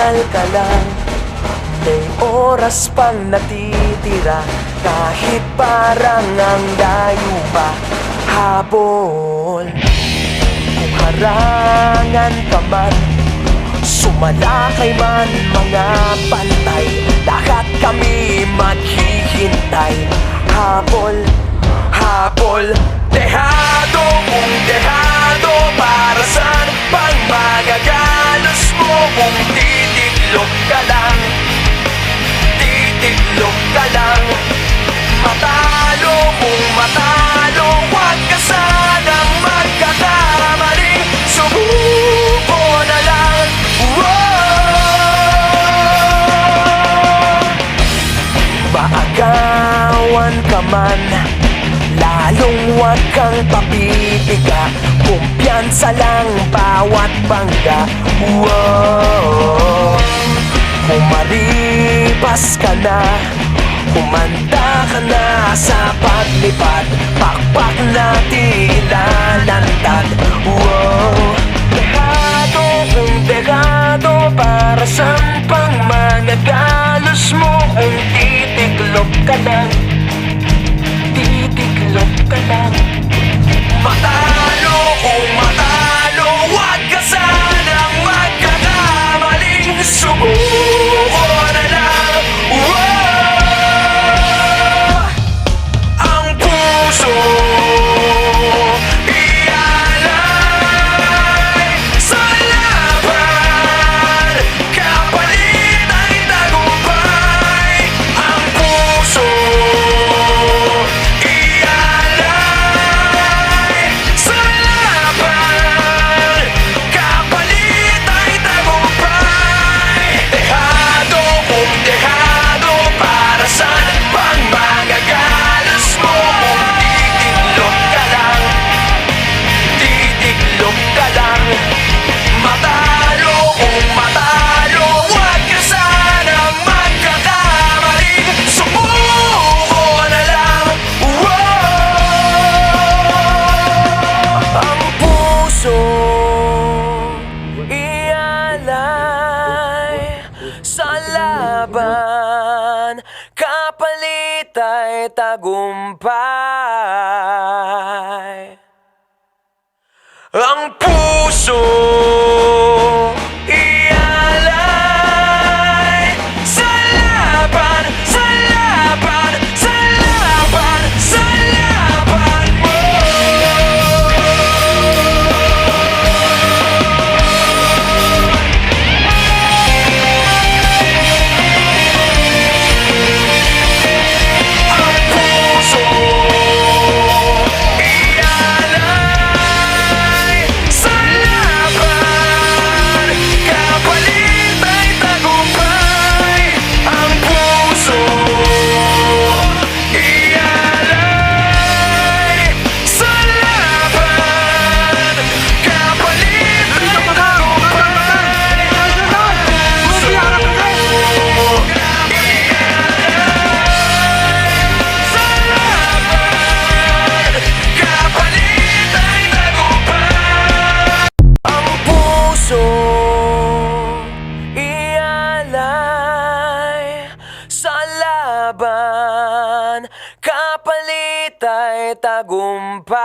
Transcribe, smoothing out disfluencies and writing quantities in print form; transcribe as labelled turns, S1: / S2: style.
S1: magpahingal ka lang. May oras pang natitira, kahit parang ang layo pa. Habol, kung harangan ka man, sumalakay man mga pantay, lahat kami maghihintay. Habol, habol, dehado kung dehado, para saan pang magagalos mo kung titiklop ka lang? Titiklop ka lang. Matalo kung matalo, huwag ka sanang magkakamali. Subuko na lang. Maagawan ka man, lalong huwag kang papipiga. Kumpiyansa lang bawat bangga. Kung maripas ka na, kumanda ka na sa paglipad, pakpak natin ilalantad. Dehado kung dehado, para saan pang magagalos mo kung titiklop ka lang? Titiklop ka lang. Matalo kung matalo, huwag ka sanang magkakamaling. Subuko na lang. Ang puso ialay sa laban, kapalit ay tagumpay. Ang puso ialay sa laban, kapalit ay tagumpay. Dehado kung dehado, para saan pang magagalos mo kung titiklop ka lang? Titiklop ka lang. Matalo kung matalo, huwag ka sanang magkakamaling. Subuko na lang. Ang puso ialay sa laban, kapalit ay tagumpay. Ang puso ialay sa laban, sa laban, sa laban, sa laban. Ang puso ialay sa laban, kapalit ay tagumpay. Ang puso ialay sa laban, kapalit ay tagumpay. Sa laban, kapalit ay tagumpay. Ang puso ialay sa laban, kapalit ay tagumpay.